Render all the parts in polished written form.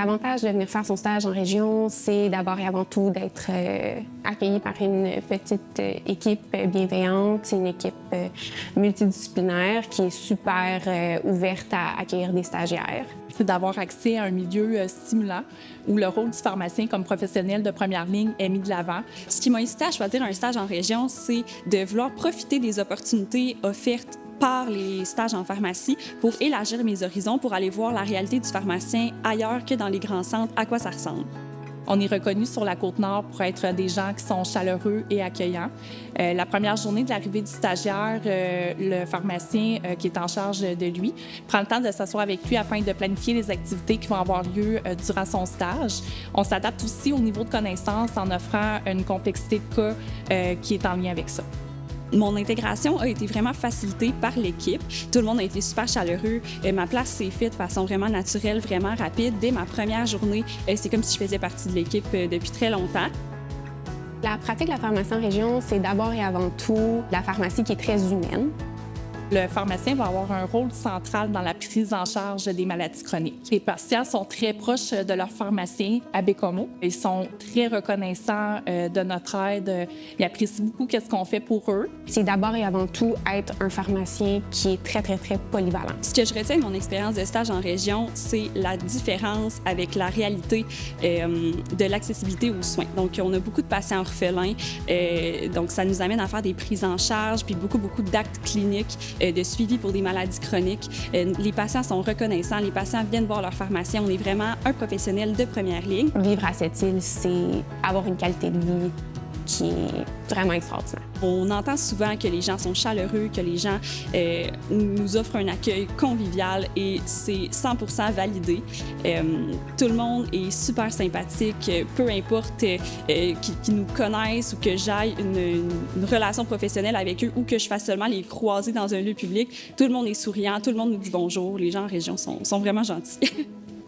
L'avantage de venir faire son stage en région, c'est d'abord et avant tout d'être accueilli par une petite équipe bienveillante. C'est une équipe multidisciplinaire qui est super ouverte à accueillir des stagiaires. C'est d'avoir accès à un milieu stimulant où le rôle du pharmacien comme professionnel de première ligne est mis de l'avant. Ce qui m'a incité à choisir un stage en région, c'est de vouloir profiter des opportunités offertes par les stages en pharmacie pour élargir mes horizons, pour aller voir la réalité du pharmacien ailleurs que dans les grands centres, à quoi ça ressemble. On est reconnu sur la Côte-Nord pour être des gens qui sont chaleureux et accueillants. La première journée de l'arrivée du stagiaire, le pharmacien qui est en charge de lui prend le temps de s'asseoir avec lui afin de planifier les activités qui vont avoir lieu durant son stage. On s'adapte aussi au niveau de connaissance en offrant une complexité de cas qui est en lien avec ça. Mon intégration a été vraiment facilitée par l'équipe. Tout le monde a été super chaleureux. Ma place s'est faite de façon vraiment naturelle, vraiment rapide. Dès ma première journée, c'est comme si je faisais partie de l'équipe depuis très longtemps. La pratique de la pharmacie en région, c'est d'abord et avant tout la pharmacie qui est très humaine. Le pharmacien va avoir un rôle central dans la prise en charge des maladies chroniques. Les patients sont très proches de leur pharmacien à Bécomo. Ils sont très reconnaissants de notre aide. Ils apprécient beaucoup ce qu'on fait pour eux. C'est d'abord et avant tout être un pharmacien qui est très, très, très polyvalent. Ce que je retiens de mon expérience de stage en région, c'est la différence avec la réalité de l'accessibilité aux soins. Donc, on a beaucoup de patients orphelins. Donc, ça nous amène à faire des prises en charge puis beaucoup d'actes cliniques de suivi pour des maladies chroniques. Les patients sont reconnaissants, les patients viennent voir leur pharmacien. On est vraiment un professionnel de première ligne. Vivre à cette île, c'est avoir une qualité de vie qui est vraiment extraordinaire. On entend souvent que les gens sont chaleureux, que les gens nous offrent un accueil convivial et c'est 100% validé. Tout le monde est super sympathique, peu importe qui nous connaissent ou que j'aille une relation professionnelle avec eux ou que je fasse seulement les croiser dans un lieu public. Tout le monde est souriant, tout le monde nous dit bonjour. Les gens en région sont vraiment gentils.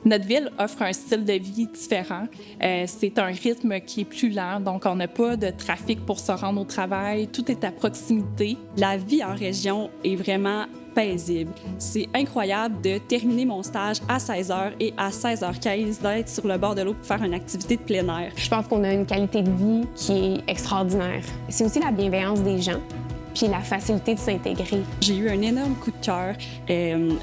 Notre ville offre un style de vie différent. C'est un rythme qui est plus lent, donc on n'a pas de trafic pour se rendre au travail. Tout est à proximité. La vie en région est vraiment paisible. C'est incroyable de terminer mon stage à 16h et à 16h15 d'être sur le bord de l'eau pour faire une activité de plein air. Je pense qu'on a une qualité de vie qui est extraordinaire. C'est aussi la bienveillance des gens, puis la facilité de s'intégrer. J'ai eu un énorme coup de cœur.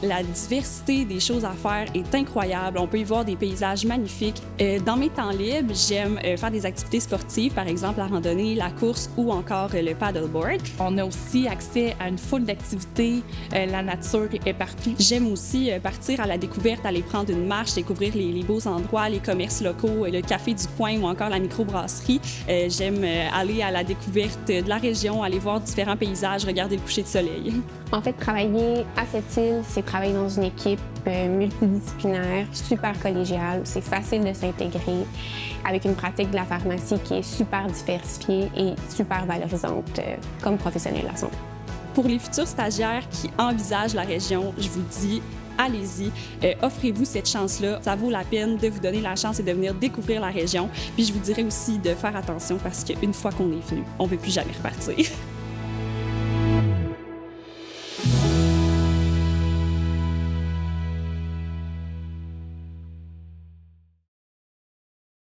La diversité des choses à faire est incroyable. On peut y voir des paysages magnifiques. Dans mes temps libres, j'aime faire des activités sportives, par exemple la randonnée, la course ou encore le paddleboard. On a aussi accès à une foule d'activités. La nature est partout. J'aime aussi partir à la découverte, aller prendre une marche, découvrir les beaux endroits, les commerces locaux, le café du coin ou encore la microbrasserie. J'aime aller à la découverte de la région, aller voir différents paysages, regarder le coucher de soleil. En fait, travailler à cette île, c'est travailler dans une équipe multidisciplinaire, super collégiale. C'est facile de s'intégrer avec une pratique de la pharmacie qui est super diversifiée et super valorisante comme professionnel de la santé. Pour les futurs stagiaires qui envisagent la région, je vous dis, allez-y, offrez-vous cette chance-là. Ça vaut la peine de vous donner la chance et de venir découvrir la région. Puis je vous dirais aussi de faire attention parce qu'une fois qu'on est venu, on ne peut plus jamais repartir.